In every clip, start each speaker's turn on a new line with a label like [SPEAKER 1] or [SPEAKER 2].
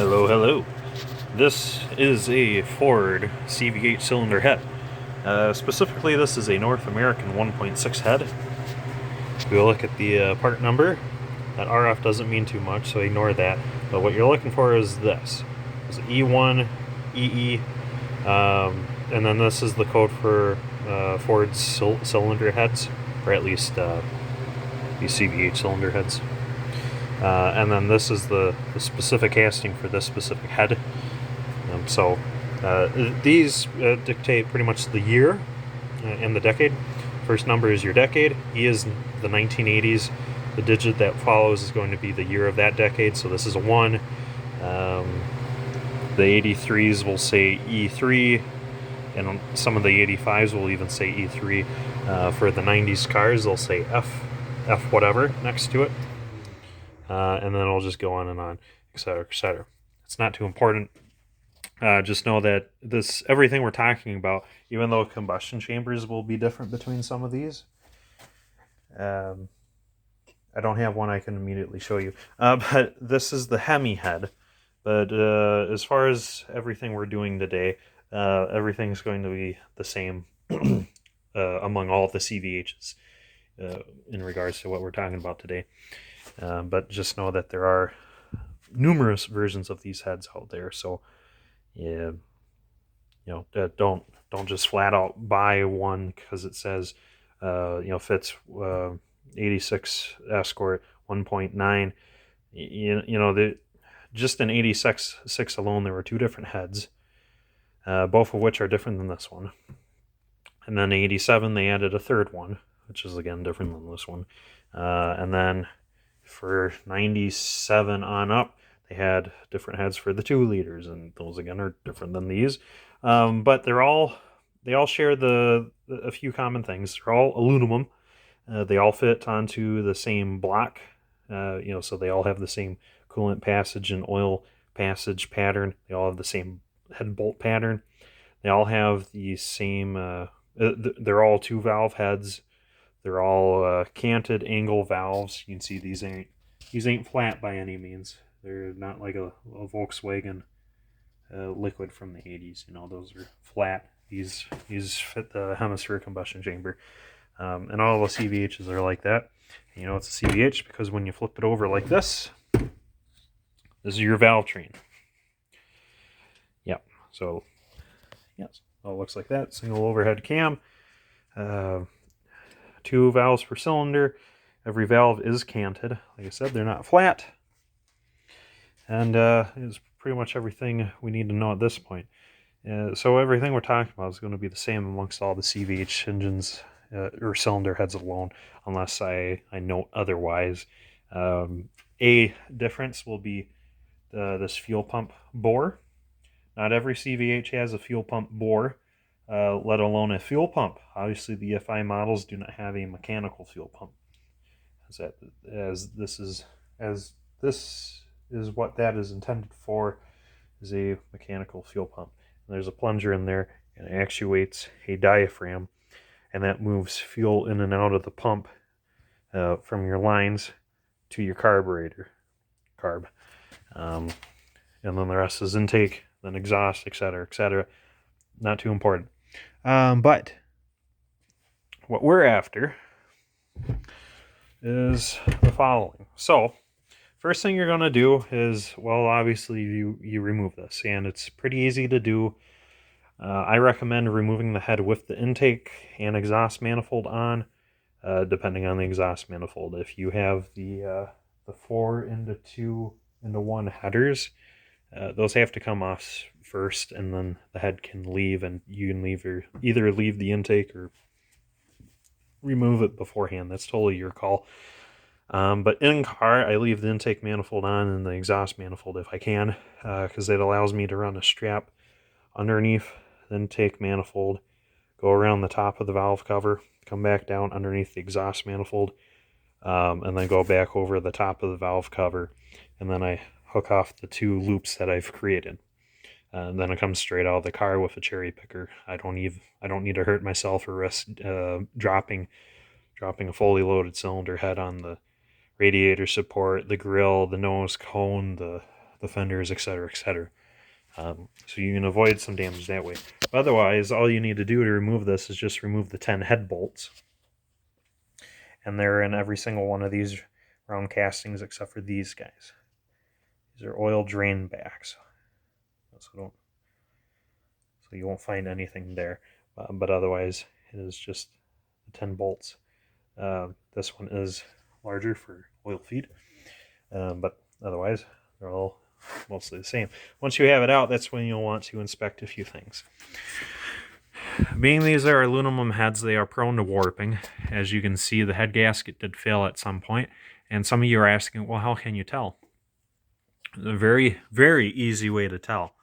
[SPEAKER 1] Hello, hello. This is a Ford CVH cylinder head. Specifically, this is a North American 1.6 head. If we look at the part number, that RF doesn't mean too much, so ignore that. But what you're looking for is this. It's E1, EE, and then this is the code for Ford's cylinder heads, or at least these CVH cylinder heads. And then this is the specific casting for this specific head. So these dictate pretty much the year and the decade. First number is your decade. E is the 1980s. The digit that follows is going to be the year of that decade. So this is a 1. The 83s will say E3, and some of the 85s will even say E3. For the 90s cars, they'll say F whatever next to it. And then it'll just go on and on, etc., etc. It's not too important. Just know that everything we're talking about, even though combustion chambers will be different between some of these, I don't have one I can immediately show you. But this is the Hemi head. But as far as everything we're doing today, everything's going to be the same among all of the CVHs in regards to what we're talking about today. But just know that there are numerous versions of these heads out there. So, yeah, don't just flat out buy one because it says, fits 86 Escort 1.9. Just in 86 alone, there were 2 different heads, both of which are different than this one. And then 87, they added a third one, which is again different than this one. And then for 97 on up, they had different heads for the 2 liters, and those again are different than these. But they all share a few common things. They're all aluminum. They all fit onto the same block, so they all have the same coolant passage and oil passage pattern. They all have the same head bolt pattern. They all have the same. They're all 2-valve heads. They're all canted angle valves. You can see these ain't flat by any means. They're not like a Volkswagen liquid from the 80s. Those are flat. These fit the hemisphere combustion chamber. And all the CVHs are like that. And it's a CVH because when you flip it over like this is your valve train. Yep. So, yes, it looks like that. Single overhead cam. 2 valves per cylinder. Every valve is canted. Like I said, they're not flat. And it's pretty much everything we need to know at this point. So everything we're talking about is going to be the same amongst all the CVH engines or cylinder heads alone, unless I note otherwise. A difference will be this fuel pump bore. Not every CVH has a fuel pump bore, let alone a fuel pump. Obviously, the FI models do not have a mechanical fuel pump. As this is what that is intended for, is a mechanical fuel pump. And there's a plunger in there, and it actuates a diaphragm, and that moves fuel in and out of the pump from your lines to your carburetor, and then the rest is intake, then exhaust, etc., etc. Not too important. But what we're after is the following. So, first thing you're going to do is, well, obviously you remove this, and it's pretty easy to do. I recommend removing the head with the intake and exhaust manifold on, depending on the exhaust manifold. If you have the 4 into 2 into 1 headers, those have to come off first, and then the head can leave, and you can either leave the intake or remove it beforehand. That's totally your call. But in car, I leave the intake manifold on and the exhaust manifold if I can, because it allows me to run a strap underneath the intake manifold, go around the top of the valve cover, come back down underneath the exhaust manifold, and then go back over the top of the valve cover, and then I hook off the 2 loops that I've created. And then it comes straight out of the car with a cherry picker. I don't need to hurt myself or risk dropping a fully loaded cylinder head on the radiator support, the grill, the nose cone, the the fenders, etc., etc. So you can avoid some damage that way. Otherwise, all you need to do to remove this is just remove the 10 head bolts. And they're in every single one of these round castings except for these guys. These are oil drain backs. So you won't find anything there. But otherwise, it is just the 10 bolts. This one is larger for oil feed. But otherwise, they're all mostly the same. Once you have it out, that's when you'll want to inspect a few things. Being these are aluminum heads, they are prone to warping. As you can see, the head gasket did fail at some point, and some of you are asking, well, how can you tell? A very, very easy way to tell.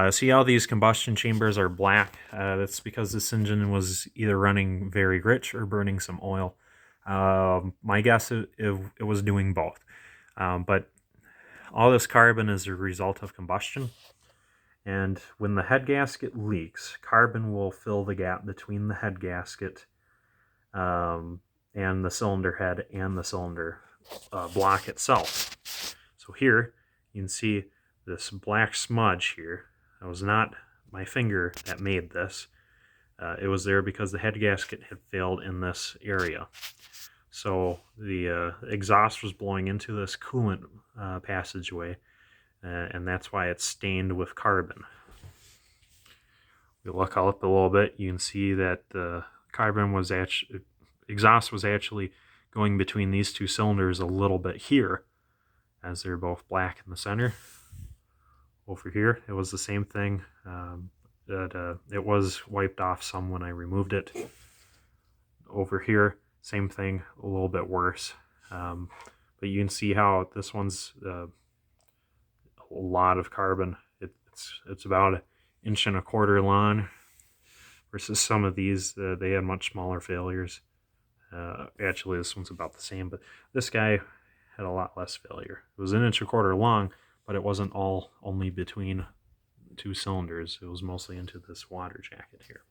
[SPEAKER 1] See how these combustion chambers are black? That's because this engine was either running very rich or burning some oil. My guess it was doing both. But all this carbon is a result of combustion. And when the head gasket leaks, carbon will fill the gap between the head gasket and the cylinder head and the cylinder block itself. So here you can see this black smudge here. It was not my finger that made this. It was there because the head gasket had failed in this area. So the exhaust was blowing into this coolant passageway, and that's why it's stained with carbon. We look up a little bit, you can see that the carbon was actually, exhaust was actually going between these two cylinders a little bit here, as they're both black in the center. Over here, it was the same thing. It was wiped off some when I removed it. Over here, same thing, a little bit worse. But you can see how this one's a lot of carbon. It's about 1.25 inches long, versus some of these, they had much smaller failures. Actually, this one's about the same, but this guy had a lot less failure. It was 1.25 inches long, but it wasn't all only between two cylinders. It was mostly into this water jacket here.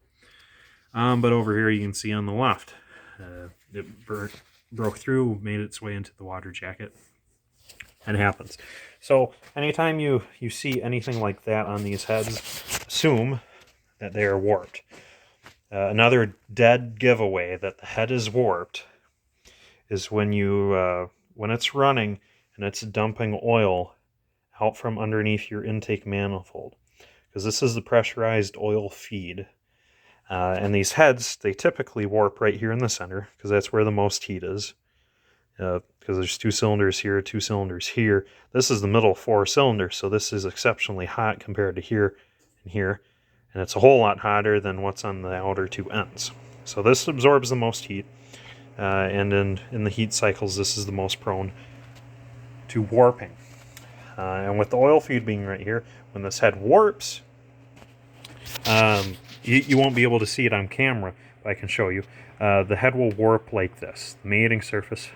[SPEAKER 1] But over here you can see on the left, it broke through, made its way into the water jacket. It happens. So anytime you see anything like that on these heads, assume that they are warped. Another dead giveaway that the head is warped is when it's running and it's dumping oil out from underneath your intake manifold, because this is the pressurized oil feed. And these heads, they typically warp right here in the center, because that's where the most heat is. Because there's 2 cylinders here, 2 cylinders here. This is the middle 4 cylinders, so this is exceptionally hot compared to here and here. And it's a whole lot hotter than what's on the outer 2 ends. So this absorbs the most heat. And in the heat cycles, this is the most prone to warping. And with the oil feed being right here, when this head warps, you won't be able to see it on camera, but I can show you. The head will warp like this. The mating surface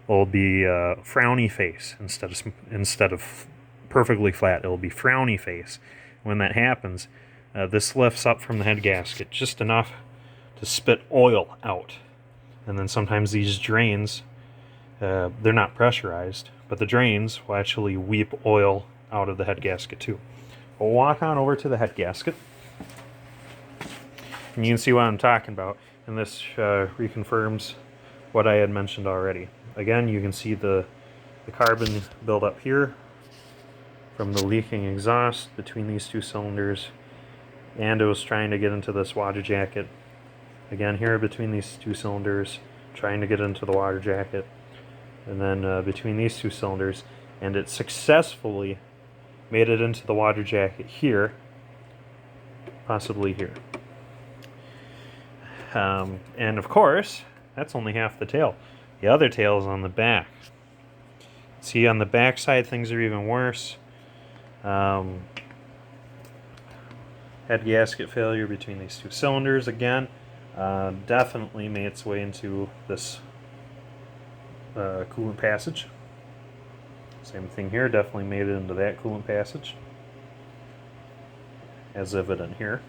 [SPEAKER 1] will be frowny face instead of perfectly flat. It'll be frowny face. When that happens, this lifts up from the head gasket just enough to spit oil out. And then sometimes these drains, they're not pressurized, but the drains will actually weep oil out of the head gasket too. We'll walk on over to the head gasket, and you can see what I'm talking about, and this reconfirms what I had mentioned already. Again, you can see the carbon build up here from the leaking exhaust between these 2 cylinders, and it was trying to get into this water jacket. Again, here between these 2 cylinders, trying to get into the water jacket, and then between these 2 cylinders, and it successfully made it into the water jacket here, possibly here. And of course, that's only half the tail. The other tail is on the back. See, on the back side, things are even worse. Head gasket failure between these 2 cylinders again. Definitely made its way into this coolant passage. Same thing here, definitely made it into that coolant passage, as evident here.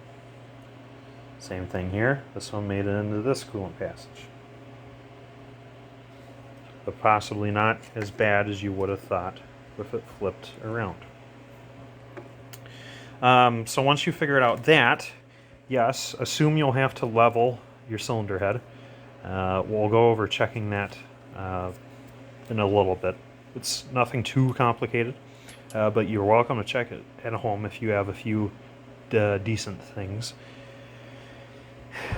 [SPEAKER 1] Same thing here, this one made it into this coolant passage. But possibly not as bad as you would have thought with it flipped around. So once you figured out that, yes, assume you'll have to level your cylinder head. We'll go over checking that in a little bit. It's nothing too complicated, but you're welcome to check it at home if you have a few decent things.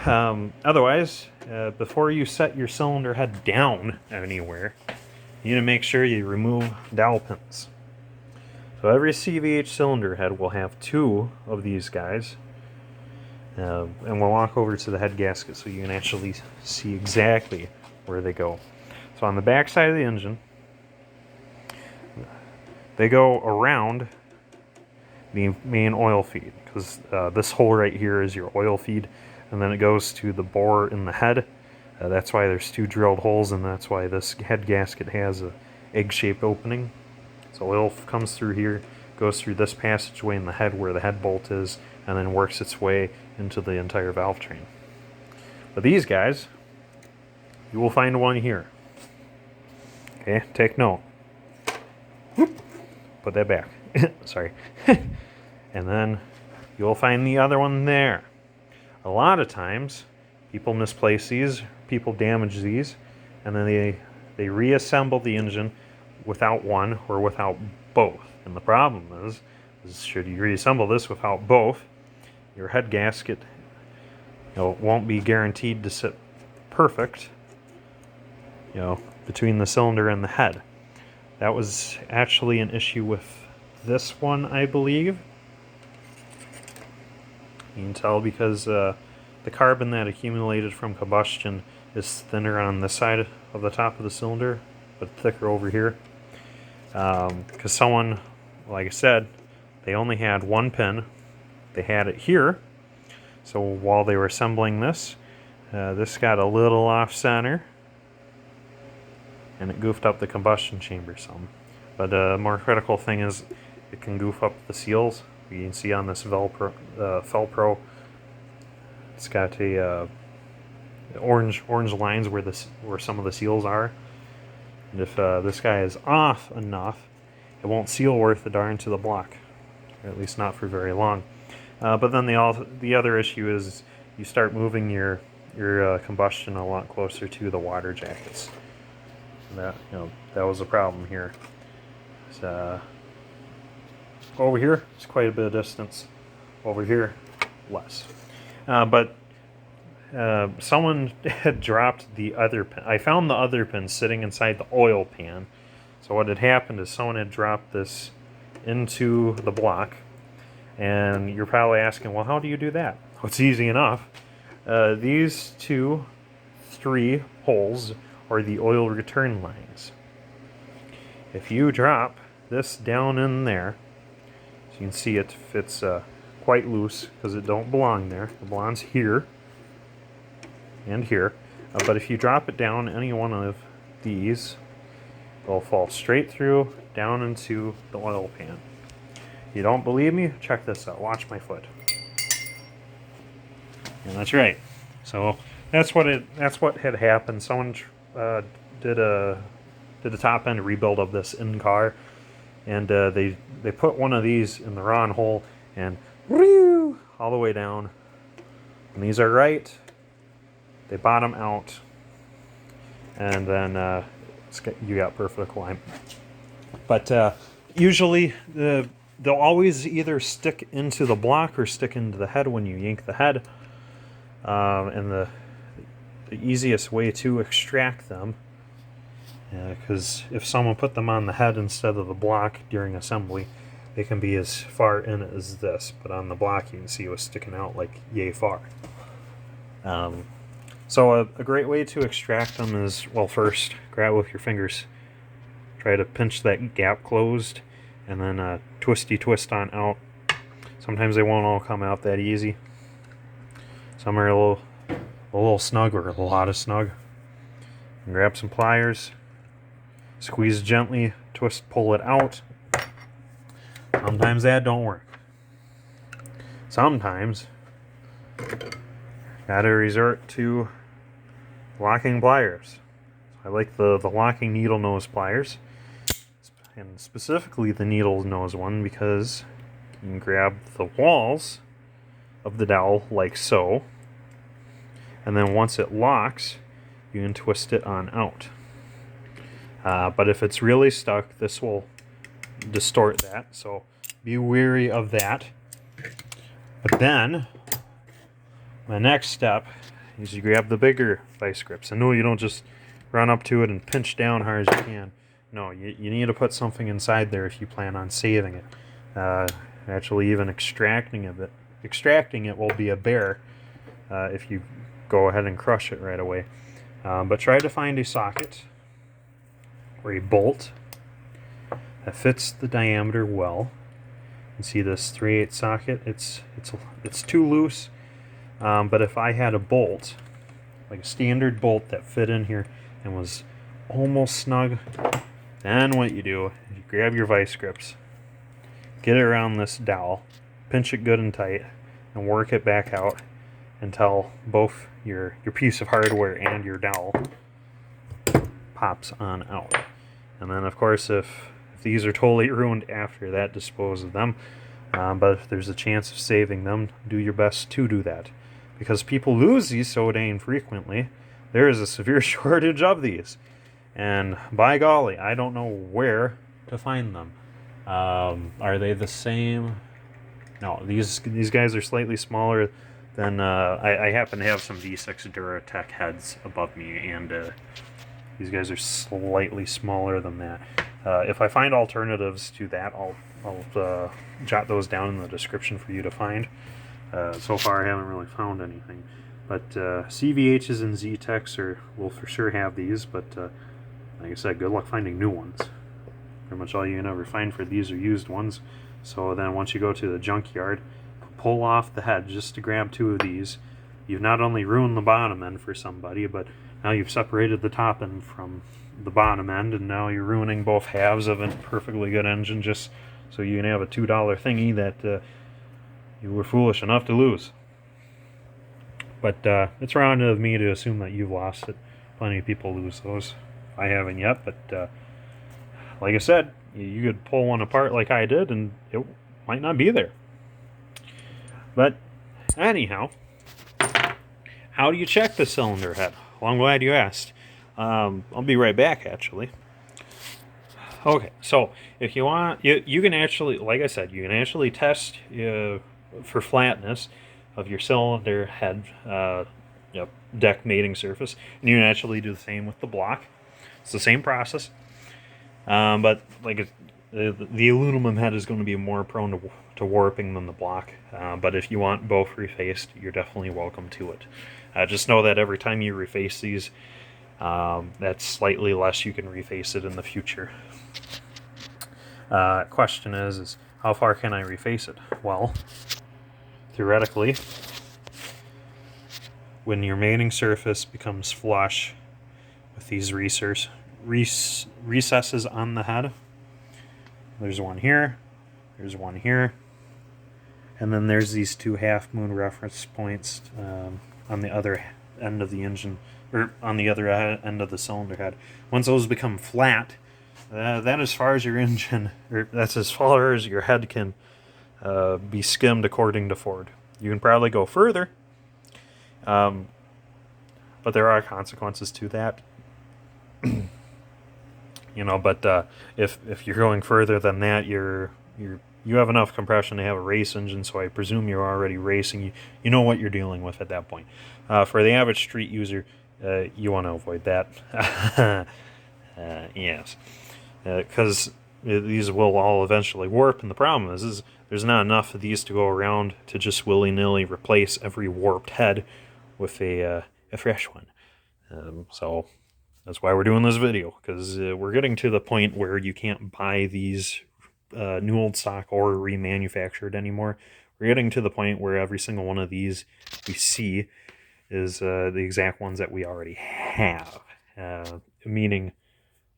[SPEAKER 1] Otherwise, before you set your cylinder head down anywhere, you need to make sure you remove dowel pins. So every CVH cylinder head will have 2 of these guys. And we'll walk over to the head gasket so you can actually see exactly where they go. So on the back side of the engine, they go around the main oil feed, because this hole right here is your oil feed, and then it goes to the bore in the head. That's why there's 2 drilled holes, and that's why this head gasket has a egg-shaped opening. So oil comes through here, goes through this passageway in the head where the head bolt is, and then works its way into the entire valve train. But these guys, you will find one here. Okay, take note. Whoop. Put that back. Sorry. And then you'll find the other one there. A lot of times, people misplace these, people damage these, and then they reassemble the engine without one or without both. And the problem is should you reassemble this without both, your head gasket, won't be guaranteed to sit perfect, between the cylinder and the head. That was actually an issue with this one, I believe. You can tell because the carbon that accumulated from combustion is thinner on this side of the top of the cylinder, but thicker over here. Because someone, like I said, they only had 1 pin. They had it here. So while they were assembling this, this got a little off center, and it goofed up the combustion chamber some. But a more critical thing is it can goof up the seals. You can see on this Felpro, it's got a orange lines where some of the seals are. And if this guy is off enough, it won't seal worth a darn to the block, or at least not for very long. But then the other issue is you start moving your combustion a lot closer to the water jackets. And that was a problem here. So, over here, it's quite a bit of distance. Over here, less. But someone had dropped the other pin. I found the other pin sitting inside the oil pan. So what had happened is someone had dropped this into the block. And you're probably asking, well, how do you do that? Well, it's easy enough. These 3 holes are the oil return lines. If you drop this down in there, so you can see it fits quite loose because it don't belong there. It belongs here and here. But if you drop it down any one of these, it'll fall straight through down into the oil pan. You don't believe me? Check this out. Watch my foot. And that's right. So that's what had happened. Someone did a top end rebuild of this in car, and they put one of these in the wrong hole and whoo, all the way down. And these are right. They bottom out, and then you got perfect alignment. But usually they'll always either stick into the block or stick into the head when you yank the head. And the easiest way to extract them, because if someone put them on the head instead of the block during assembly, they can be as far in as this, but on the block you can see it was sticking out like yay far. So a great way to extract them is, well, first grab with your fingers, try to pinch that gap closed, and then twist on out. Sometimes they won't all come out that easy. Some are a little snug or a lot of snug. And grab some pliers, squeeze gently, twist, pull it out. Sometimes that don't work. Sometimes gotta resort to locking pliers. I like the locking needle nose pliers. and specifically the needle nose one, because you can grab the walls of the dowel like so, and then once it locks, you can twist it on out. But if it's really stuck, this will distort that, so be wary of that. But then, my next step is you grab the bigger vice grips. I know you don't just run up to it and pinch down hard as you can. No, you need to put something inside there if you plan on saving it. Actually, even extracting it will be a bear if you go ahead and crush it right away. But try to find a socket or a bolt that fits the diameter well. You see this 3/8 socket? It's too loose. But if I had a bolt, like a standard bolt that fit in here and was almost snug, then what you do is you grab your vice grips, get it around this dowel, pinch it good and tight, and work it back out until both your piece of hardware and your dowel pops on out. And then of course if these are totally ruined after that, dispose of them. But if there's a chance of saving them, do your best to do that. Because people lose these so dang frequently, there is a severe shortage of these. And by golly, I don't know where to find them. Are they the same? No, these guys are slightly smaller than... I happen to have some V6 Duratech heads above me, and these guys are slightly smaller than that. If I find alternatives to that, I'll jot those down in the description for you to find. So far I haven't really found anything, but CVHs and Z-Techs will for sure have these, but like I said, good luck finding new ones. Pretty much all you can ever find for these are used ones. So then once you go to the junkyard, pull off the head just to grab 2 of these. You've not only ruined the bottom end for somebody, but now you've separated the top end from the bottom end, and now you're ruining both halves of a perfectly good engine just so you can have a $2 thingy that you were foolish enough to lose. But it's wrong of me to assume that you've lost it. Plenty of people lose those. I haven't yet, but like I said, you could pull one apart like I did and it might not be there. But anyhow, how do you check the cylinder head? Well, I'm glad you asked. I'll be right back, actually. Okay, so if you want, you can actually, like I said, you can actually test for flatness of your cylinder head deck mating surface, and you can actually do the same with the block. It's the same process, but like the aluminum head is going to be more prone to warping than the block. But if you want both refaced, you're definitely welcome to it. Just know that every time you reface these, that's slightly less you can reface it in the future. Question is how far can I reface it? Well, theoretically, when your mating surface becomes flush with these recesses on the head, there's one here, there's one here, and then there's these 2 half-moon reference points on the other end of the engine, or on the other end of the cylinder head. Once those become flat, that as far as your engine, or that's as far as your head can be skimmed according to Ford. You can probably go further, but there are consequences to that. But if you're going further than that, you have enough compression to have a race engine, so I presume you're already racing. You know what you're dealing with at that point. For the average street user, you want to avoid that. Yes, because these will all eventually warp, and the problem is there's not enough of these to go around to just willy-nilly replace every warped head with a fresh one. So that's why we're doing this video, because we're getting to the point where you can't buy these new old stock or remanufactured anymore. We're getting to the point where every single one of these we see is the exact ones that we already have, meaning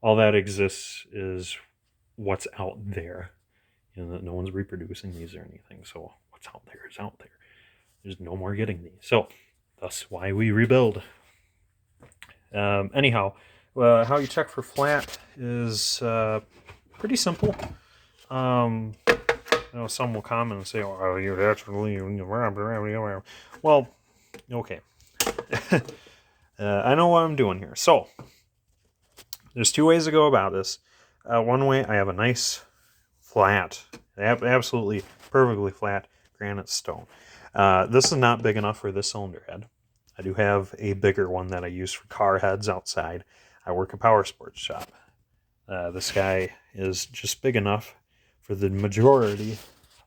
[SPEAKER 1] all that exists is what's out there. No one's reproducing these or anything, so what's out there is out there. There's no more getting these, so that's why we rebuild. Anyhow, how you check for flat is pretty simple. You know, some will comment and say, "Oh, you're actually..." Well, okay. I know what I'm doing here. So, there's two ways to go about this. One way, I have a nice flat, absolutely perfectly flat granite stone. This is not big enough for this cylinder head. I do have a bigger one that I use for car heads outside. I work a power sports shop. This guy is just big enough for the majority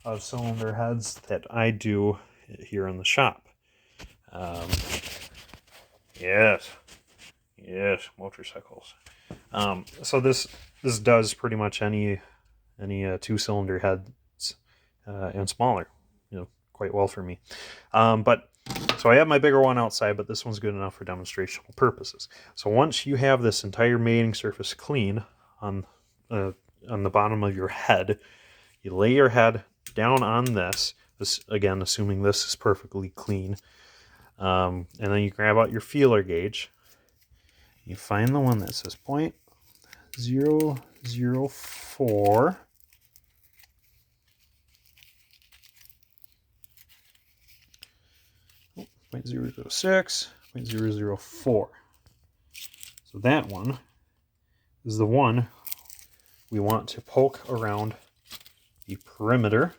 [SPEAKER 1] of cylinder heads that I do here in the shop. Yes, motorcycles. So this does pretty much any 2-cylinder heads and smaller, you know, quite well for me. But so I have my bigger one outside, but this one's good enough for demonstrational purposes. So once you have this entire mating surface clean on the bottom of your head, you lay your head down on this again, assuming this is perfectly clean, and then you grab out your feeler gauge. You find the one that says 0.004. 0.006, 0.004. So that one is the one we want to poke around the perimeter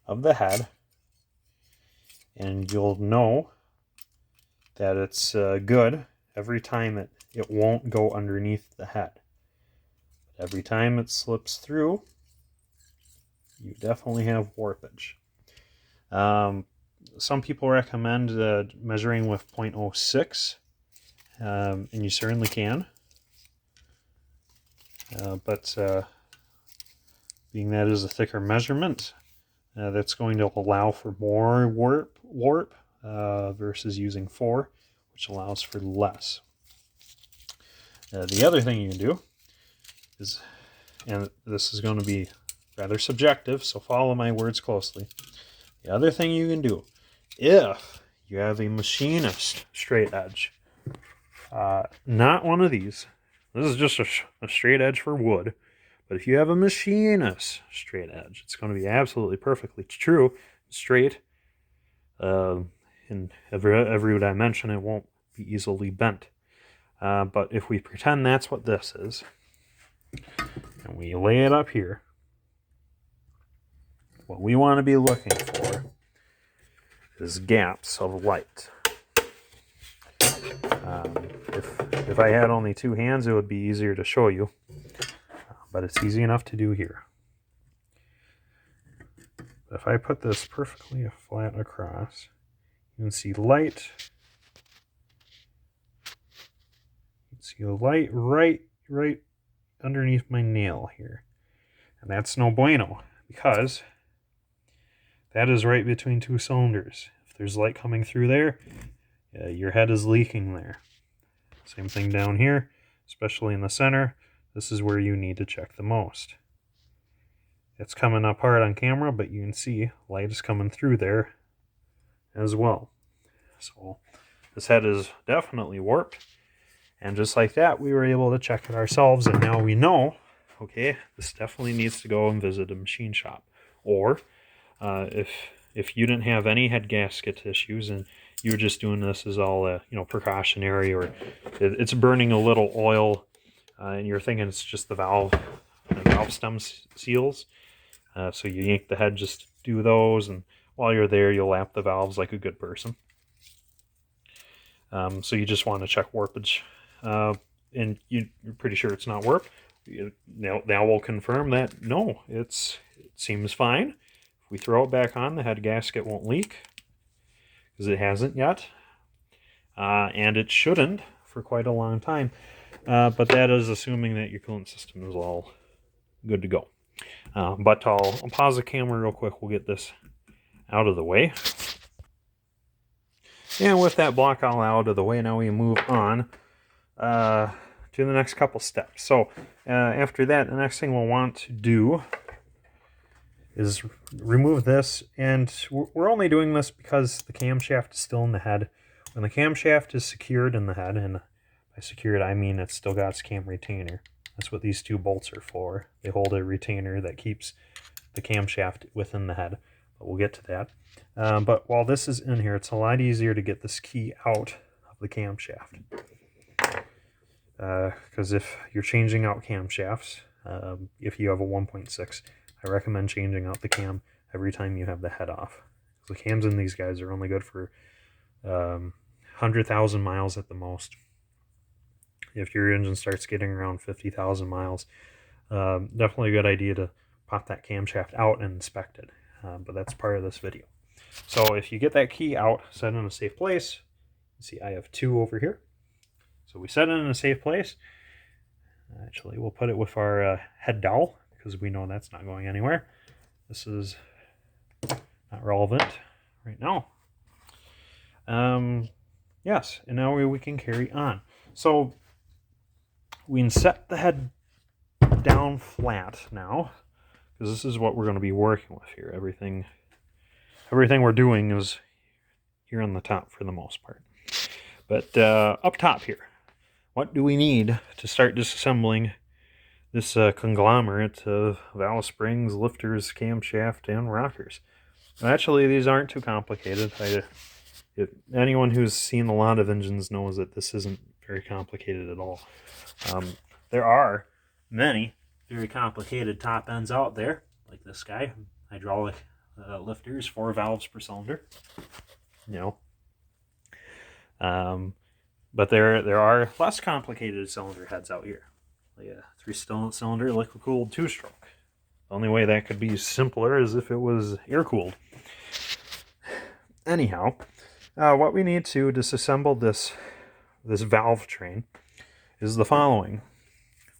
[SPEAKER 1] of the head, and you'll know that it's good every time it won't go underneath the head. Every time it slips through, you definitely have warpage. Some people recommend measuring with 0.06, and you certainly can. But being that is a thicker measurement, that's going to allow for more warp versus using 4, which allows for less. The other thing you can do is, and this is going to be rather subjective, so follow my words closely. The other thing you can do, if you have a machinist straight edge, not one of these, this is just a straight edge for wood, but if you have a machinist straight edge, it's going to be absolutely perfectly true, straight, in every dimension. It won't be easily bent. But if we pretend that's what this is, and we lay it up here, what we want to be looking for is gaps of light. If I had only 2 hands, it would be easier to show you, but it's easy enough to do here. If I put this perfectly flat across, you can see light. You can see the light right underneath my nail here, and that's no bueno, because that is right between 2 cylinders. If there's light coming through there, your head is leaking there. Same thing down here, especially in the center. This is where you need to check the most. It's coming up hard on camera, but you can see light is coming through there as well. So this head is definitely warped. And just like that, we were able to check it ourselves, and now we know, okay, this definitely needs to go and visit a machine shop. Or if you didn't have any head gasket issues and you were just doing this as all precautionary, or it's burning a little oil, and you're thinking it's just the valve stem seals, so you yank the head, just do those, and while you're there, you'll lap the valves like a good person. So you just want to check warpage, and you're pretty sure it's not warped. Now we'll confirm that no, it seems fine. If we throw it back on, the head gasket won't leak, because it hasn't yet, and it shouldn't for quite a long time. But that is assuming that your coolant system is all good to go. But I'll pause the camera real quick. We'll get this out of the way. And with that block all out of the way, now we move on to the next couple steps. So after that, the next thing we'll want to do is remove this. And we're only doing this because the camshaft is still in the head. When the camshaft is secured in the head, and by secured I mean it's still got its cam retainer, That's what these two bolts are for. They hold a retainer that keeps the camshaft within the head, but we'll get to that. But while this is in here, it's a lot easier to get this key out of the camshaft. Because if you're changing out camshafts, if you have a 1.6, I recommend changing out the cam every time you have the head off. The cams in these guys are only good for 100,000 miles at the most. If your engine starts getting around 50,000 miles, definitely a good idea to pop that camshaft out and inspect it. But that's part of this video. So if you get that key out, set it in a safe place. See, I have two over here. So we set it in a safe place. Actually, we'll put it with our head dowel because we know that's not going anywhere. This is not relevant right now. Yes, and now we can carry on. So we can set the head down flat now, because this is what we're going to be working with here. Everything we're doing is here on the top for the most part. But up top here, what do we need to start disassembling this conglomerate of valve springs, lifters, camshaft, and rockers? Actually, these aren't too complicated. Anyone who's seen a lot of engines knows that this isn't very complicated at all. There are many very complicated top ends out there, like this guy, hydraulic lifters, 4 valves per cylinder. But there are less complicated cylinder heads out here, like a 3-cylinder liquid cooled 2-stroke. The only way that could be simpler is if it was air cooled. Anyhow, what we need to disassemble this valve train is the following.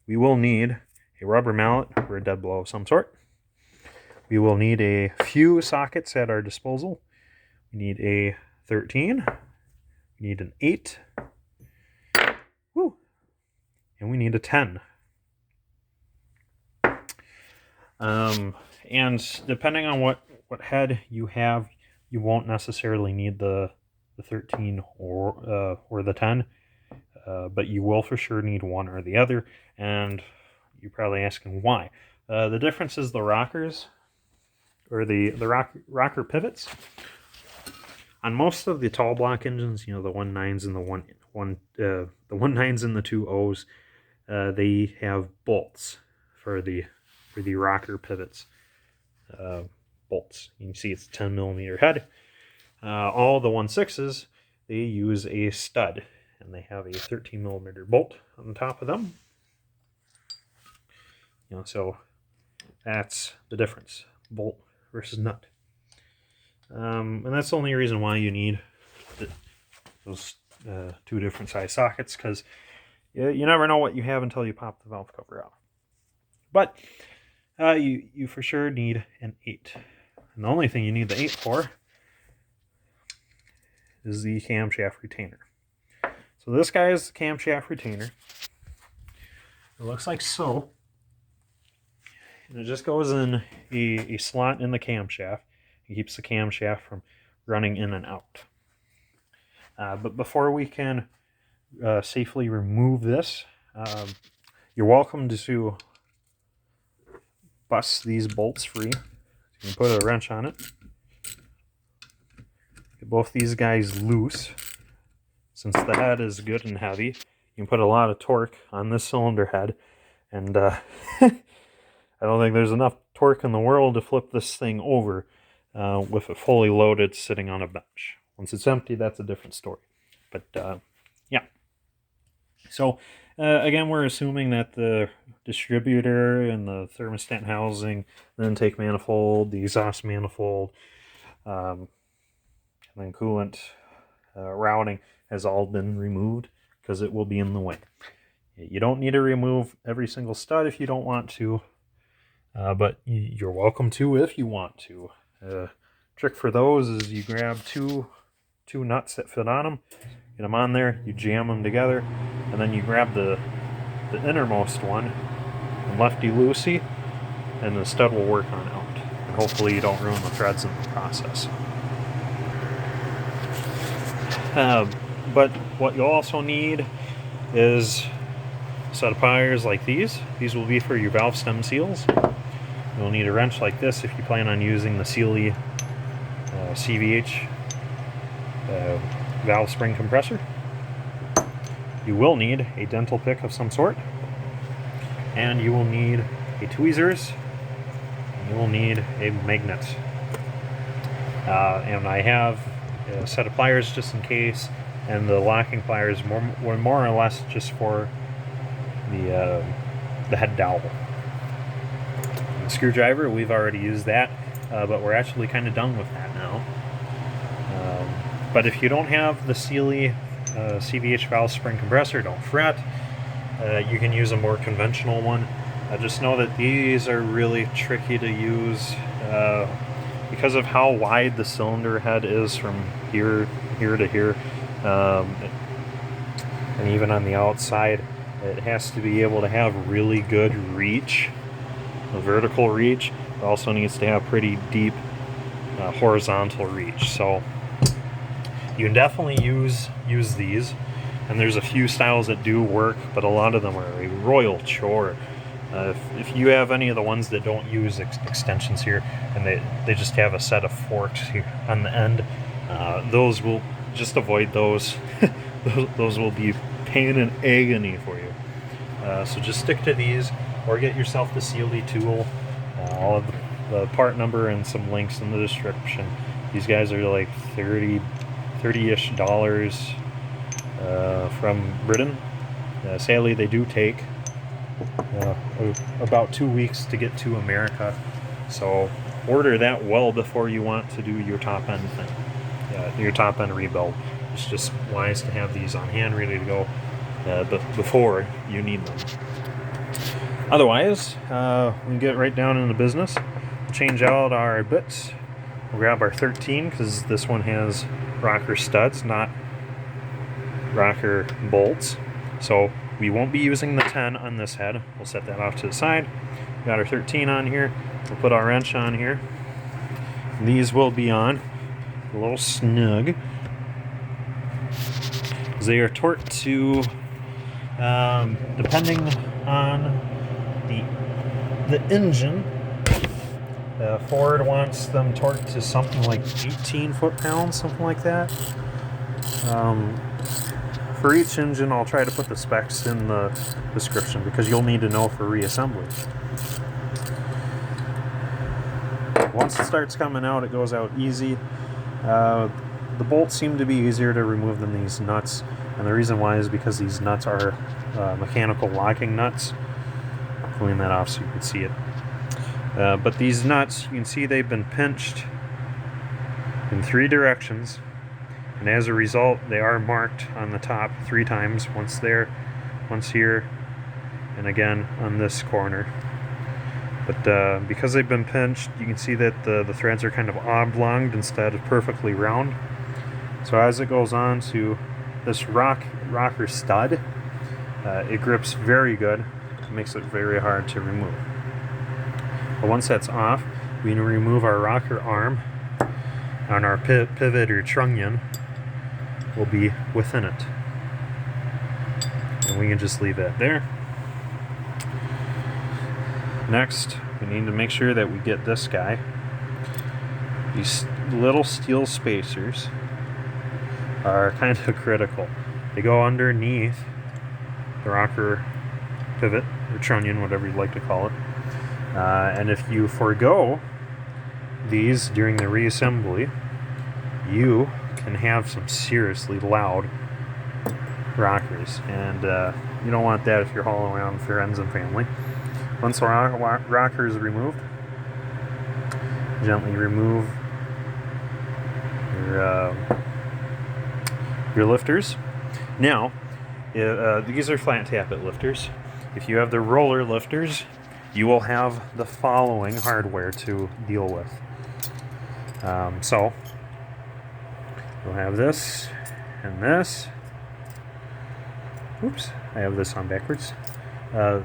[SPEAKER 1] We will need a rubber mallet or a dead blow of some sort. We will need a few sockets at our disposal. We need a 13. We need an 8. Woo! And we need a 10. And depending on what head you have, you won't necessarily need the 13 or the 10, but you will for sure need one or the other. And you're probably asking why. The difference is the rockers, or the rocker pivots. On most of the tall block engines, the 1.9s and the 1.9s and the 2.0s, they have bolts for the rocker pivots. Bolts. You can see it's a 10mm head. All the 1.6s, they use a stud, and they have a 13mm bolt on the top of them. So that's the difference, bolt versus nut. And that's the only reason why you need those 2 different size sockets, because you never know what you have until you pop the valve cover out. But you for sure need an 8. And the only thing you need the 8 for is the camshaft retainer. So this guy is the camshaft retainer. It looks like so. And it just goes in a slot in the camshaft. It keeps the camshaft from running in and out. But before we can safely remove this, you're welcome to bust these bolts free. You can put a wrench on it. Get both these guys loose. Since the head is good and heavy, you can put a lot of torque on this cylinder head, and I don't think there's enough torque in the world to flip this thing over with it fully loaded sitting on a bench. Once it's empty, that's a different story. But yeah. So again, we're assuming that the distributor and the thermostat housing, the intake manifold, the exhaust manifold, and then coolant routing has all been removed, because it will be in the way. You don't need to remove every single stud if you don't want to, but you're welcome to if you want to. Trick for those is you grab two nuts that fit on them, get them on there, you jam them together, and then you grab the innermost one and lefty-loosey, and the stud will work on out. And hopefully you don't ruin the threads in the process. But what you'll also need is set of pliers like these. These will be for your valve stem seals. You'll need a wrench like this if you plan on using the Sealy CVH valve spring compressor. You will need a dental pick of some sort, and you will need a tweezers, and you will need a magnet. And I have a set of pliers just in case, and the locking pliers were more or less just for the head dowel. The screwdriver, we've already used that, but we're actually kind of done with that now. But if you don't have the Sealy CVH valve spring compressor, don't fret. You can use a more conventional one. Just know that these are really tricky to use because of how wide the cylinder head is from here to here, and even on the outside. It has to be able to have really good reach, a vertical reach. It also needs to have pretty deep horizontal reach. So you can definitely use these, and there's a few styles that do work, but a lot of them are a royal chore. If you have any of the ones that don't use extensions here, and they just have a set of forks here on the end, those will just avoid those. those will be pain and agony for you. So just stick to these, or get yourself the Sealy tool. I'll have the part number and some links in the description. These guys are like $30-ish from Britain. Sadly, they do take about 2 weeks to get to America, so order that well before you want to do your top end thing, your top end rebuild. It's just wise to have these on hand, ready to go before you need them. Otherwise, we can get right down into business. We'll change out our bits. We'll grab our 13 because this one has rocker studs, not rocker bolts. So we won't be using the 10 on this head. We'll set that off to the side. We got our 13 on here. We'll put our wrench on here. And these will be on a little snug. They are torqued to, depending on the engine, Ford wants them torqued to something like 18 foot-pounds, something like that. For each engine, I'll try to put the specs in the description because you'll need to know for reassembly. Once it starts coming out, it goes out easy. The bolts seem to be easier to remove than these nuts, and the reason why is because these nuts are mechanical locking nuts. I'll clean that off so you can see it. But these nuts, you can see they've been pinched in 3 directions, and as a result they are marked on the top 3 times, once there, once here, and again on this corner. But because they've been pinched, you can see that the threads are kind of oblonged instead of perfectly round. So as it goes on to this rocker stud, it grips very good. It makes it very hard to remove. But once that's off, we can remove our rocker arm, and our pivot or trunnion will be within it. And we can just leave that there. Next, we need to make sure that we get this guy. These little steel spacers are kind of critical. They go underneath the rocker pivot or trunnion, whatever you'd like to call it. And if you forego these during the reassembly, you can have some seriously loud rockers, and you don't want that if you're hauling around with friends and family. Once the rocker is removed, gently remove your lifters. Now, these are flat tappet lifters. If you have the roller lifters, you will have the following hardware to deal with. So you'll have this and this. Oops, I have this on backwards. The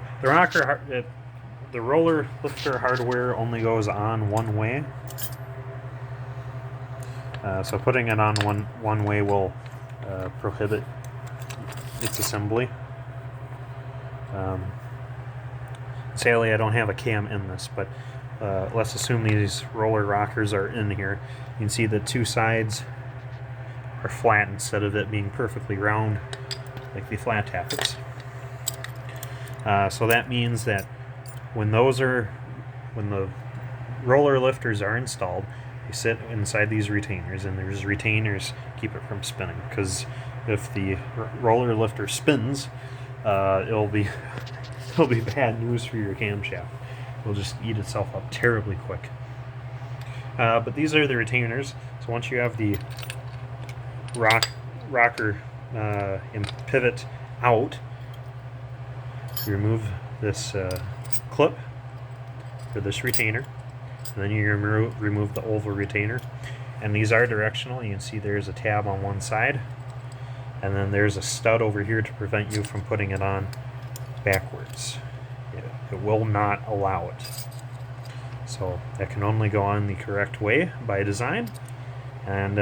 [SPEAKER 1] roller lifter hardware only goes on one way. So putting it on one way will prohibit its assembly. Sadly, I don't have a cam in this, but let's assume these roller rockers are in here. You can see the two sides are flat instead of it being perfectly round like the flat tappets. So that means that when the roller lifters are installed, they sit inside these retainers, and there's retainers keep it from spinning, because if the roller lifter spins, it'll be bad news for your camshaft. It'll just eat itself up terribly quick. But these are the retainers. So once you have the rocker and pivot out, you remove this clip for this retainer, and then you remove the oval retainer. And these are directional. You can see there's a tab on one side, and then there's a stud over here to prevent you from putting it on backwards. It will not allow it. So that can only go on the correct way by design. And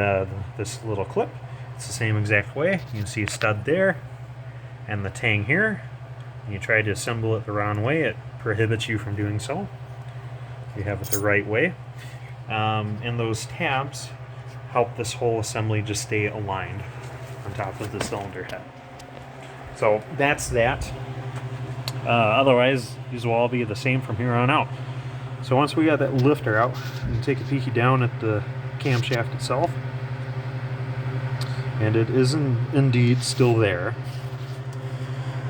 [SPEAKER 1] this little clip, it's the same exact way. You can see a stud there and the tang here. When you try to assemble it the wrong way, it prohibits you from doing so. You have it the right way. And those tabs help this whole assembly just stay aligned on top of the cylinder head. So that's that. Otherwise, these will all be the same from here on out. So once we got that lifter out, you can take a peeky down at the camshaft itself. And it is indeed still there.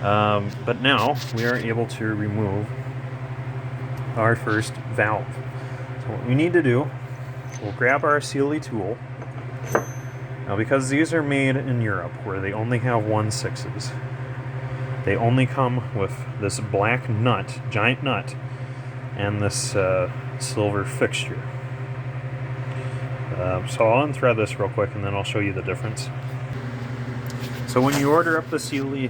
[SPEAKER 1] But now we are able to remove our first valve. So what we need to do, we'll grab our Sealy tool. Now, because these are made in Europe, where they only have 1/6s, they only come with this black nut, giant nut, and this silver fixture. So I'll unthread this real quick, and then I'll show you the difference. So when you order up the Sealy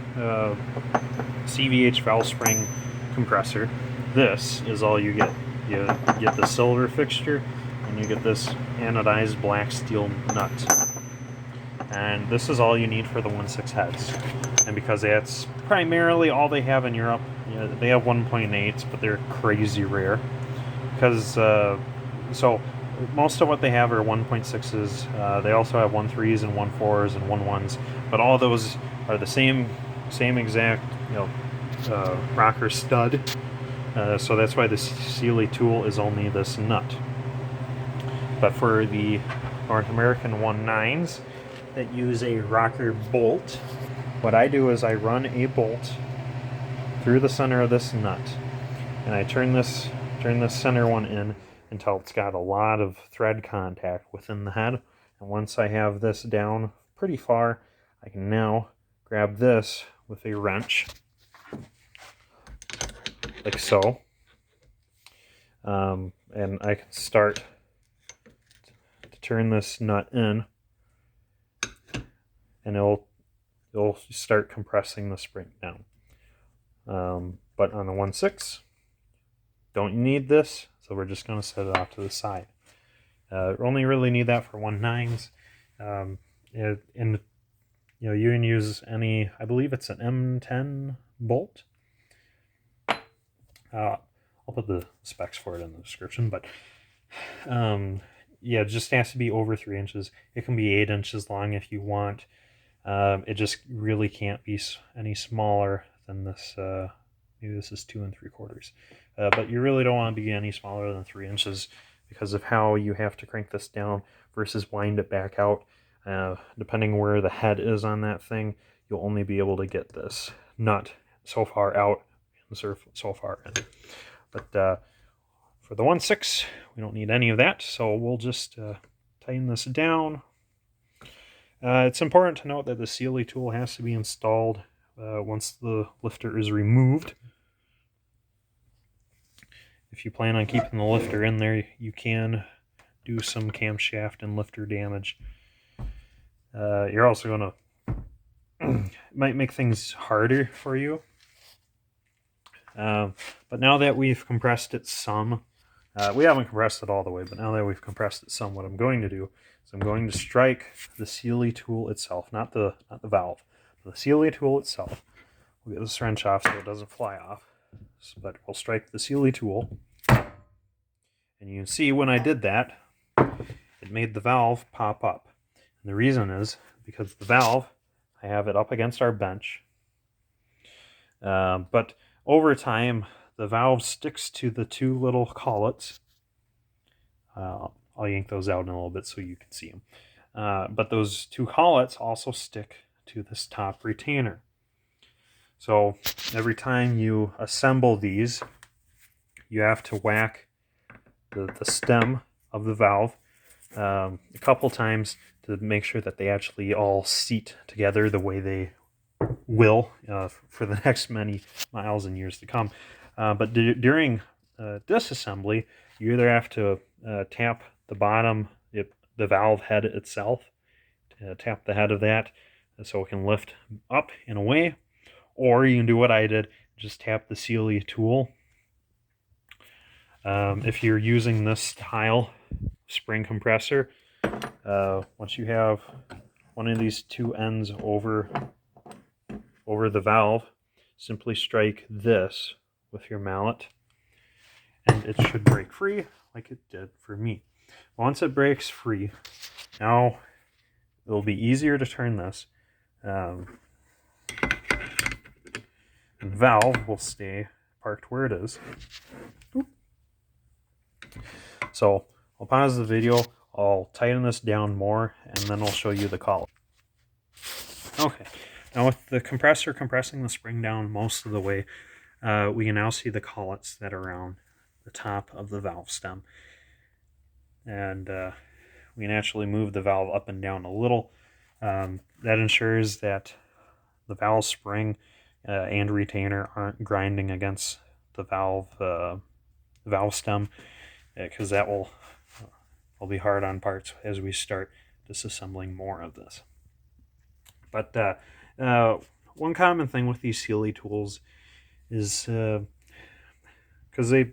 [SPEAKER 1] CVH valve spring compressor, this is all you get. You get the silver fixture, and you get this anodized black steel nut. And this is all you need for the 1/6 heads. And because that's primarily all they have in Europe, they have 1.8s, but they're crazy rare. Because, so most of what they have are 1.6s. They also have 1.3s and 1.4s and 1.1s, but all of those are the same exact, rocker stud. So that's why the Sealy tool is only this nut. But for the North American 1.9s that use a rocker bolt, what I do is I run a bolt through the center of this nut, and I turn this center one in until it's got a lot of thread contact within the head. And once I have this down pretty far, I can now grab this with a wrench, like so, and I can start to turn this nut in, and it'll start compressing the spring down. But on the 1/6, don't need this, so we're just going to set it off to the side. Only really need that for 1.9s, and you can use any. I believe it's an M10 bolt. I'll put the specs for it in the description, but yeah, it just has to be over 3 inches. It can be 8 inches long if you want. It just really can't be any smaller than this. Maybe this is 2 3/4. But you really don't want to be any smaller than 3 inches because of how you have to crank this down versus wind it back out. Depending where the head is on that thing, you'll only be able to get this nut so far out and so far in. But for the 1/6, we don't need any of that, so we'll just tighten this down. It's important to note that the Sealy tool has to be installed once the lifter is removed. If you plan on keeping the lifter in there, you can do some camshaft and lifter damage. You're also going to might make things harder for you. But now that we've compressed it some, we haven't compressed it all the way, but now that we've compressed it some, what I'm going to do is I'm going to strike the Sealy tool itself, not the valve, the Sealy tool itself. We'll We'll get this wrench off so it doesn't fly off. But we'll strike the Sealy tool. And you can see when I did that, it made the valve pop up. And the reason is because the valve, I have it up against our bench. But over time, the valve sticks to the two little collets. I'll yank those out in a little bit so you can see them. But those two collets also stick to this top retainer. So every time you assemble these, you have to whack the stem of the valve a couple times to make sure that they actually all seat together the way they will for the next many miles and years to come. But during disassembly, you either have to tap the bottom, the valve head itself, tap the head of that so it can lift up and away, or you can do what I did, just tap the Sealy tool. If you're using this style spring compressor, once you have one of these two ends over the valve, simply strike this with your mallet and it should break free like it did for me. Once it breaks free, now it'll be easier to turn this. And the valve will stay parked where it is. Oop. So I'll pause the video, I'll tighten this down more, and then I'll show you the collar. Okay, now with the compressor compressing the spring down most of the way, we can now see the collets that are around the top of the valve stem. And we can actually move the valve up and down a little. That ensures that the valve spring and retainer aren't grinding against the valve stem, because that will be hard on parts as we start disassembling more of this. But one common thing with these Sealy tools is because they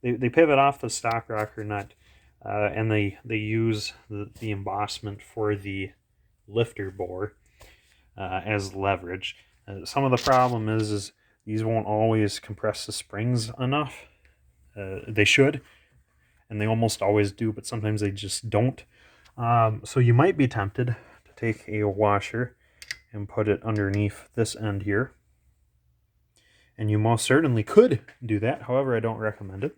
[SPEAKER 1] pivot off the stock rocker nut, and they use the embossment for the lifter bore as leverage. Some of the problem is these won't always compress the springs enough. They should, and they almost always do, but sometimes they just don't. So you might be tempted to take a washer and put it underneath this end here. And you most certainly could do that. However, I don't recommend it,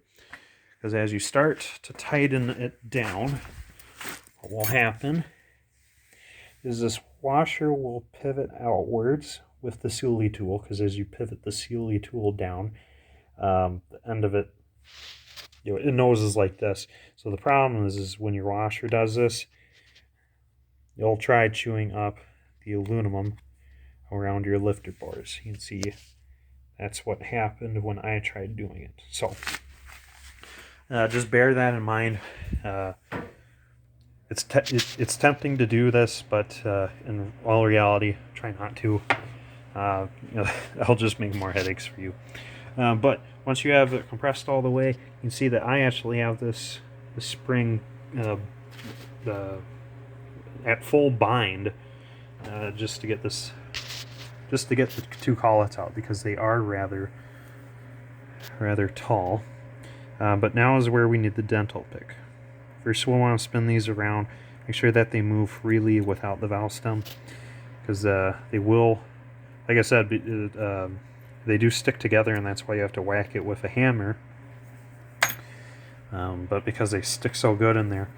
[SPEAKER 1] because as you start to tighten it down, what will happen is this washer will pivot outwards with the Sealy tool, because as you pivot the Sealy tool down, the end of it, it noses like this. So the problem is when your washer does this, you'll try chewing up the aluminum around your lifter bores. You can see that's what happened when I tried doing it. So just bear that in mind. It's tempting to do this, but in all reality, try not to. I'll just make more headaches for you. But once you have it compressed all the way, you can see that I actually have the spring at full bind, just to get the two collets out, because they are rather tall. But now is where we need the dental pick. First, we'll want to spin these around, make sure that they move freely without the valve stem, because they will, like I said, they do stick together, and that's why you have to whack it with a hammer. But because they stick so good in there,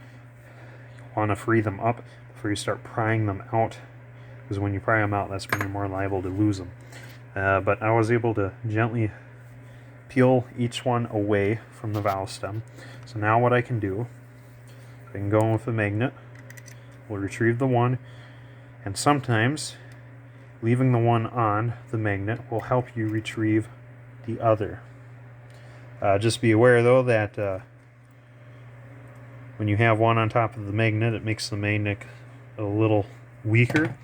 [SPEAKER 1] you want to free them up before you start prying them out, because when you pry them out, that's when you're more liable to lose them. But I was able to gently peel each one away from the valve stem. So now what I can do, I can go in with a magnet, we'll retrieve the one, and sometimes leaving the one on the magnet will help you retrieve the other. Just be aware though that when you have one on top of the magnet, it makes the magnet a little weaker.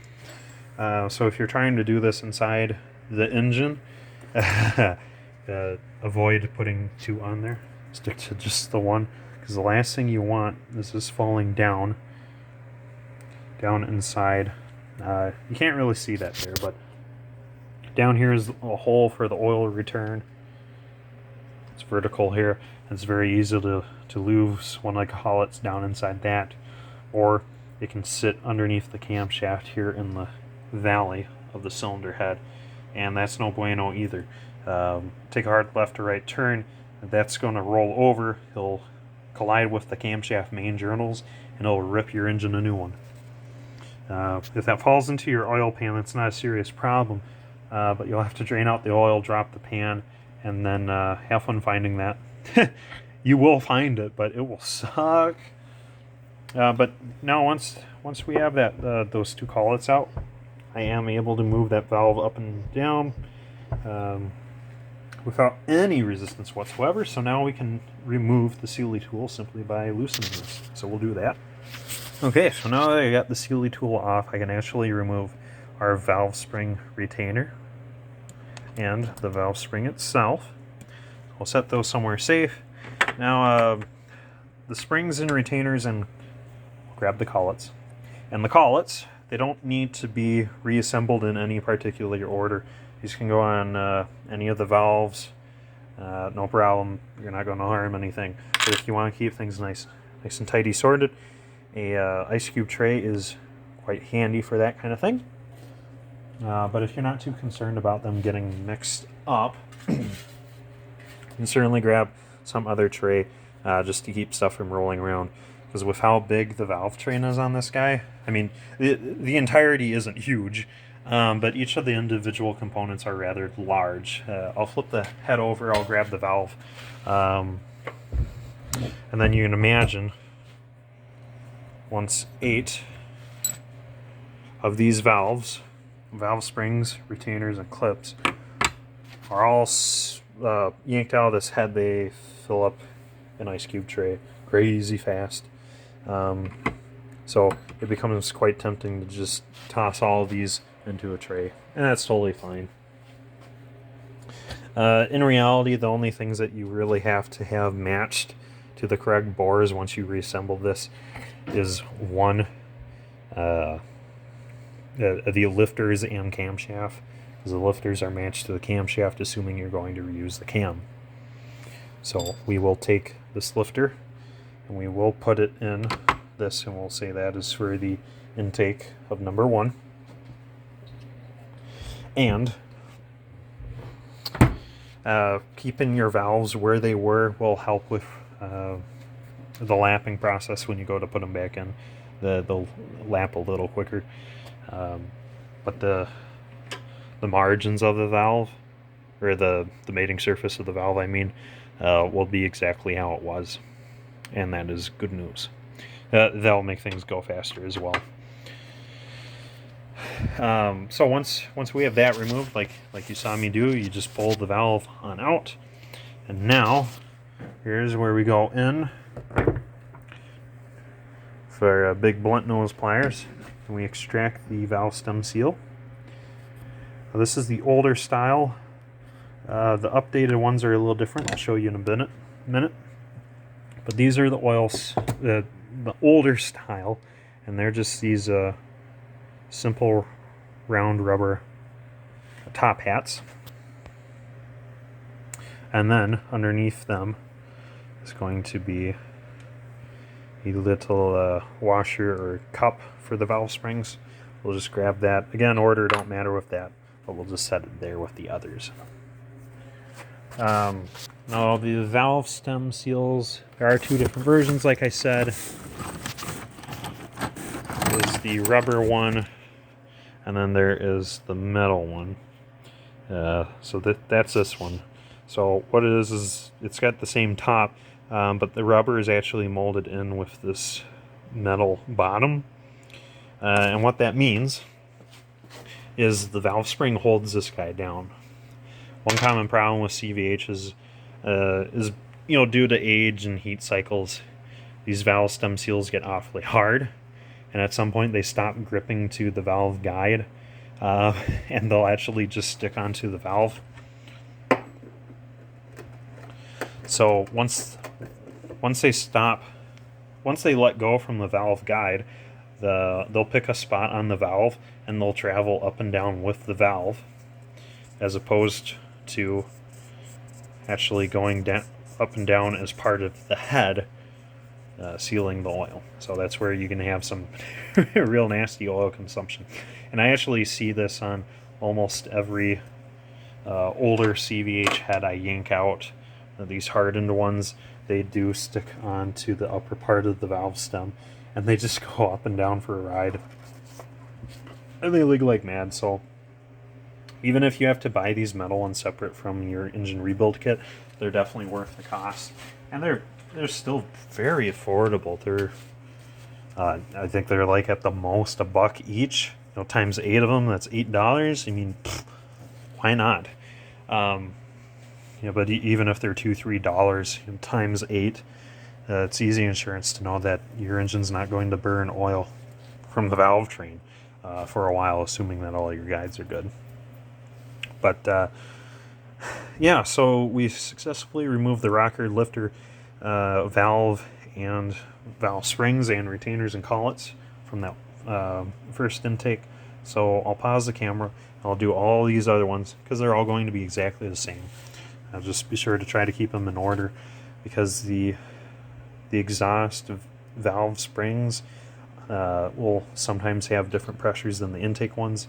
[SPEAKER 1] So if you're trying to do this inside the engine, avoid putting two on there. Stick to just the one, because the last thing you want is this falling down inside. You can't really see that there, but down here is a hole for the oil return. It's vertical here. It's very easy to lose one like hollets down inside that, or it can sit underneath the camshaft here in the valley of the cylinder head, and that's no bueno either. Take a hard left or right turn, that's going to roll over. It'll collide with the camshaft main journals, and it'll rip your engine a new one. If that falls into your oil pan, it's not a serious problem, but you'll have to drain out the oil, drop the pan, and then have fun finding that. You will find it, but it will suck. But now once we have that those two collets out, I am able to move that valve up and down without any resistance whatsoever. So now we can remove the Sealy tool simply by loosening this. So we'll do that. Okay, so now that I got the Sealy tool off, I can actually remove our valve spring retainer and the valve spring itself. We'll set those somewhere safe. Now the springs and retainers, and grab the collets. And the collets, they don't need to be reassembled in any particular order. These can go on any of the valves, no problem. You're not going to harm anything. But if you want to keep things nice and tidy sorted, a ice cube tray is quite handy for that kind of thing. But if you're not too concerned about them getting mixed up, you can certainly grab some other tray just to keep stuff from rolling around. Because with how big the valve train is on this guy, I mean, the entirety isn't huge, but each of the individual components are rather large. I'll flip the head over, I'll grab the valve, and then you can imagine once 8 of these valves, valve springs, retainers, and clips are all yanked out of this head, they fill up an ice cube tray crazy fast. So it becomes quite tempting to just toss all of these into a tray, and that's totally fine. In reality, the only things that you really have to have matched to the correct bores once you reassemble this is one, the lifters and camshaft, because the lifters are matched to the camshaft, assuming you're going to reuse the cam. So we will take this lifter and we will put it in this, and we'll say that is for the intake of number 1. And keeping your valves where they were will help with the lapping process when you go to put them back in. They'll lap a little quicker. But the margins of the valve, or the mating surface of the valve, I mean, will be exactly how it was. And that is good news. That'll make things go faster as well. So once we have that removed, like you saw me do, you just pull the valve on out. And now, here's where we go in for big blunt nose pliers, and we extract the valve stem seal. Now, this is the older style. The updated ones are a little different. I'll show you in a minute. But these are the oils, the older style, and they're just these simple round rubber top hats. And then underneath them is going to be a little washer or cup for the valve springs. We'll just grab that. Again, order don't matter with that, but we'll just set it there with the others. Now the valve stem seals, there are 2 different versions, like I said. There's the rubber one, and then there is the metal one. So that's this one. So what it is it's got the same top, but the rubber is actually molded in with this metal bottom. And what that means is the valve spring holds this guy down. One common problem with CVH is due to age and heat cycles, these valve stem seals get awfully hard, and at some point they stop gripping to the valve guide, and they'll actually just stick onto the valve. So once they let go from the valve guide, they'll pick a spot on the valve and they'll travel up and down with the valve. as opposed to actually going down, up and down as part of the head, sealing the oil. So that's where you can have some real nasty oil consumption. And I actually see this on almost every older CVH head I yank out. These hardened ones, they do stick onto the upper part of the valve stem, and they just go up and down for a ride. And they leak like mad. So even if you have to buy these metal ones separate from your engine rebuild kit, they're definitely worth the cost. And they're still very affordable. They're I think they're like at the most $1 each. You know, times 8 of them, that's $8. I mean, why not? Yeah, but even if they're $2-3, you know, times 8, it's easy insurance to know that your engine's not going to burn oil from the valve train for a while, assuming that all your guides are good. But yeah, so we successfully removed the rocker, lifter, valve, and valve springs and retainers and collets from that first intake. So I'll pause the camera. I'll do all these other ones because they're all going to be exactly the same. I'll just be sure to try to keep them in order, because the exhaust valve springs will sometimes have different pressures than the intake ones.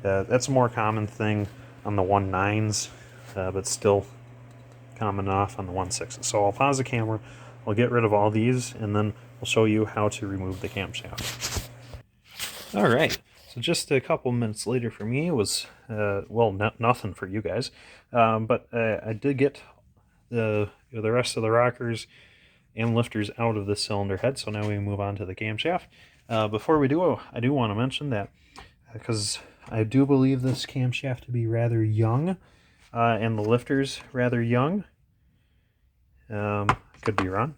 [SPEAKER 1] That's a more common thing on the 1.9s, but still common enough on the 1.6s. So I'll pause the camera, I'll get rid of all these, and then we'll show you how to remove the camshaft. Alright, so just a couple minutes later for me was, well, nothing for you guys, but I did get the rest of the rockers and lifters out of the cylinder head, so now we move on to the camshaft. Before we do, I do want to mention that, because I do believe this camshaft to be rather young, and the lifters rather young. Could be wrong,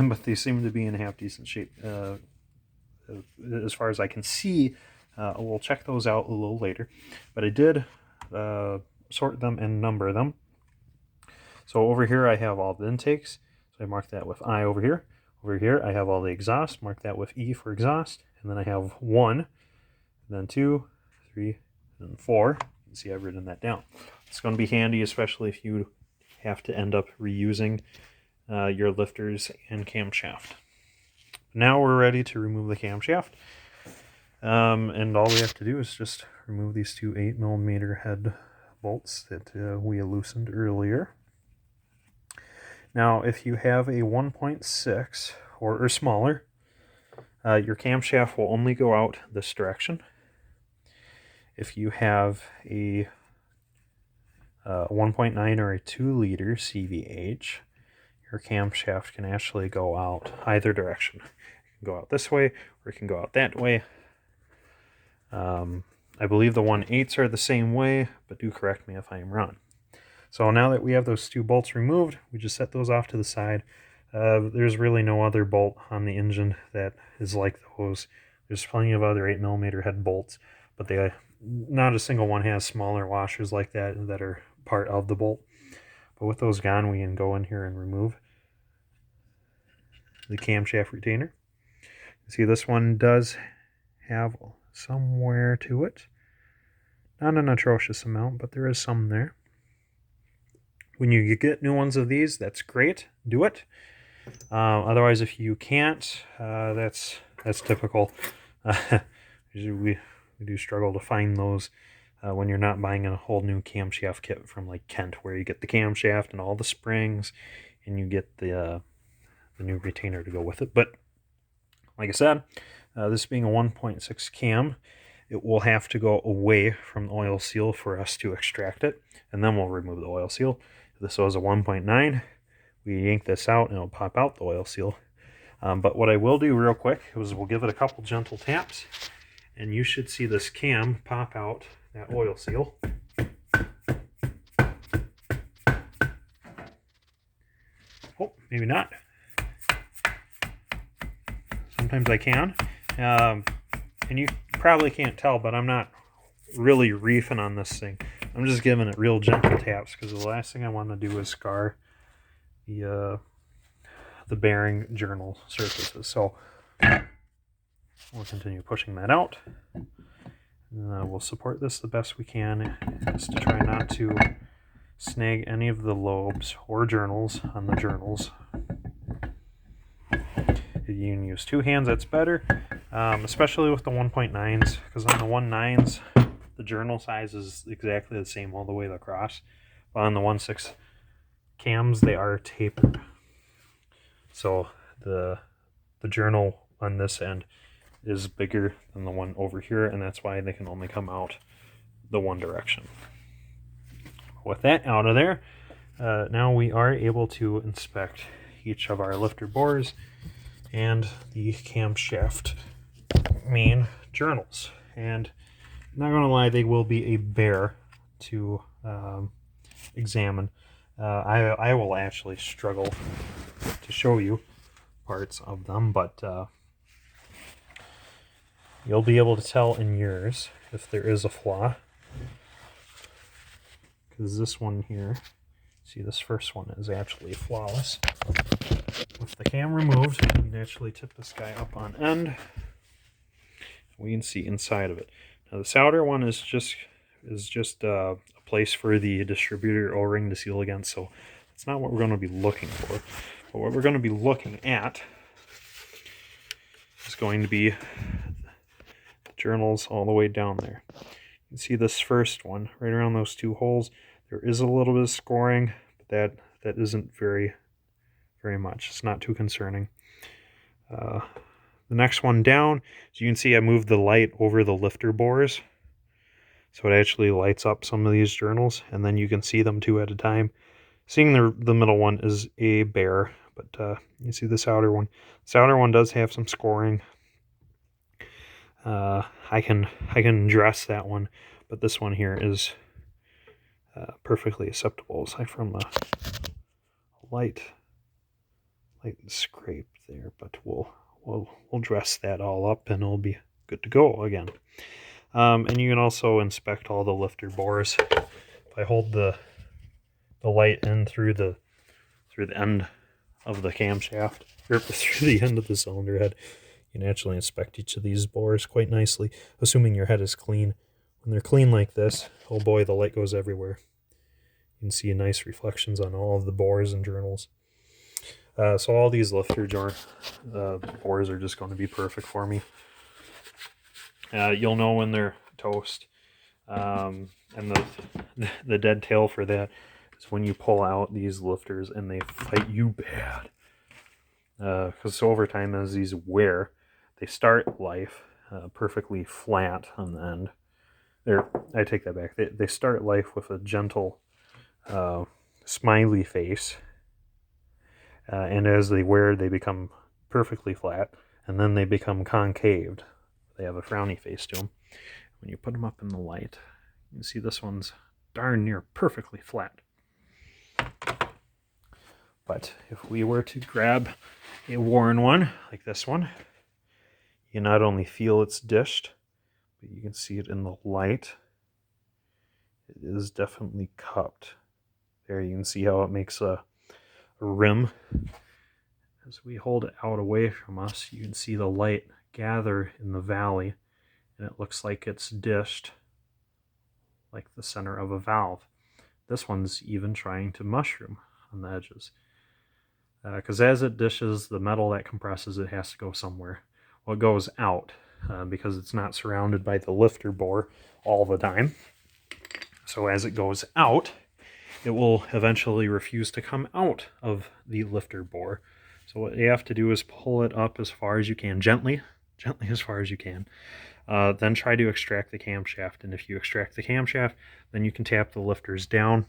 [SPEAKER 1] but they seem to be in half decent shape as far as I can see. We'll check those out a little later, but I did sort them and number them. So over here I have all the intakes, so I marked that with I over here. Over here I have all the exhaust, mark that with E for exhaust, and then I have 1, and then 2, 3, and 4. You can see I've written that down. It's going to be handy, especially if you have to end up reusing your lifters and camshaft. Now we're ready to remove the camshaft, and all we have to do is just remove these two 8mm head bolts that we loosened earlier. Now if you have a 1.6 or smaller, your camshaft will only go out this direction. If you have a 1.9 or a 2-liter CVH, your camshaft can actually go out either direction. It can go out this way, or it can go out that way. I believe the 1.8s are the same way, but do correct me if I am wrong. So now that we have those two bolts removed, we just set those off to the side. There's really no other bolt on the engine that is like those. There's plenty of other 8mm head bolts, but not a single one has smaller washers like that are part of the bolt. But with those gone, we can go in here and remove the camshaft retainer. See, this one does have some wear to it. Not an atrocious amount, but there is some there. When you get new ones of these, that's great. Do it. Otherwise, if you can't, that's typical. We do struggle to find those when you're not buying a whole new camshaft kit from like Kent, where you get the camshaft and all the springs, and you get the new retainer to go with it. But like I said, this being a 1.6 cam, it will have to go away from the oil seal for us to extract it, and then we'll remove the oil seal. If this was a 1.9, we yank this out and it'll pop out the oil seal. But what I will do real quick is we'll give it a couple gentle taps, and you should see this cam pop out that oil seal. Oh, maybe not. Sometimes I can. And you probably can't tell, but I'm not really reefing on this thing. I'm just giving it real gentle taps, because the last thing I want to do is scar the bearing journal surfaces. So we'll continue pushing that out. We'll support this the best we can, just to try not to snag any of the lobes or journals on the journals. If you can use 2 hands, that's better, especially with the 1.9s, because on the 1.9s, the journal size is exactly the same all the way across. But on the 1.6 cams, they are tapered. So the journal on this end is bigger than the one over here, and that's why they can only come out the one direction. With that out of there, now we are able to inspect each of our lifter bores and the camshaft main journals. And I'm not going to lie, they will be a bear to examine. I will actually struggle to show you parts of them, but you'll be able to tell in yours if there is a flaw. Because this one here, see, this first one is actually flawless. With the cam removed, you can actually tip this guy up on end. We can see inside of it. Now this outer one is just a place for the distributor O-ring to seal against, so that's not what we're going to be looking for. But what we're going to be looking at is going to be the journals all the way down there. You can see this first one right around those 2 holes. There is a little bit of scoring, but that isn't very much. It's not too concerning. The next one down, as you can see, I moved the light over the lifter bores, so it actually lights up some of these journals, and then you can see them 2 at a time. Seeing the middle one is a bear, but you see this outer one. This outer one does have some scoring. I can address that one, but this one here is perfectly acceptable, aside from a light scrape there. But we'll dress that all up, and it'll be good to go again. And you can also inspect all the lifter bores. If I hold the light in through the end of the camshaft, or through the end of the cylinder head, you can actually inspect each of these bores quite nicely, assuming your head is clean. When they're clean like this, oh boy, the light goes everywhere. You can see nice reflections on all of the bores and journals. So all these lifter bores are just going to be perfect for me. You'll know when they're toast. And the dead tail for that is when you pull out these lifters and they fight you bad. Because over time, as these wear, they start life perfectly flat on the end. I take that back. They start life with a gentle smiley face, and as they wear, they become perfectly flat, and then they become concaved. They have a frowny face to them. When you put them up in the light, you can see this one's darn near perfectly flat. But if we were to grab a worn one like this one, you not only feel it's dished, but you can see it in the light. It is definitely cupped. There you can see how it makes a rim. As we hold it out away from us, you can see the light gather in the valley, and it looks like it's dished like the center of a valve. This one's even trying to mushroom on the edges. Because as it dishes, the metal that compresses it has to go somewhere. Well, it goes out because it's not surrounded by the lifter bore all the time. So as it goes out, it will eventually refuse to come out of the lifter bore. So what you have to do is pull it up as far as you can, gently as far as you can. Then try to extract the camshaft. And if you extract the camshaft, then you can tap the lifters down,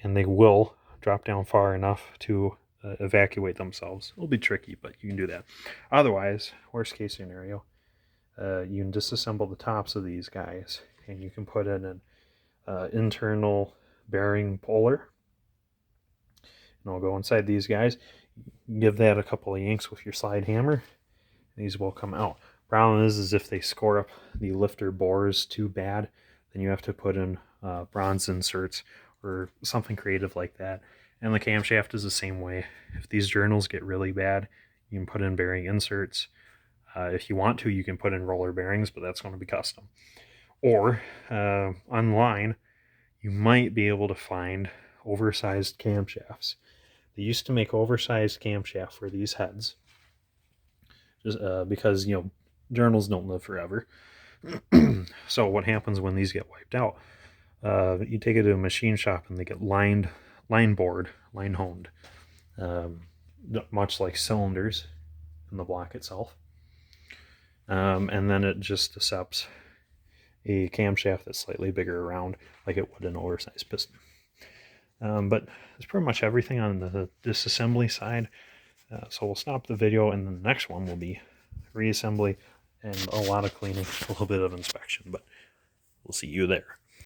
[SPEAKER 1] and they will drop down far enough to evacuate themselves. It'll be tricky, but you can do that. Otherwise, worst case scenario, you can disassemble the tops of these guys, and you can put in an internal bearing puller, and I'll go inside these guys. Give that a couple of yanks with your slide hammer, and these will come out. Problem is if they score up the lifter bores too bad, then you have to put in bronze inserts or something creative like that. And the camshaft is the same way. If these journals get really bad, you can put in bearing inserts. If you want to, you can put in roller bearings, but that's going to be custom. Or online, you might be able to find oversized camshafts. They used to make oversized camshaft for these heads, just because journals don't live forever. So what happens when these get wiped out? You take it to a machine shop and they get line bored, line honed, much like cylinders in the block itself. And then it just accepts a camshaft that's slightly bigger around, like it would an oversized piston. But it's pretty much everything on the disassembly side. So we'll stop the video, and then the next one will be reassembly and a lot of cleaning, a little bit of inspection, but we'll see you there.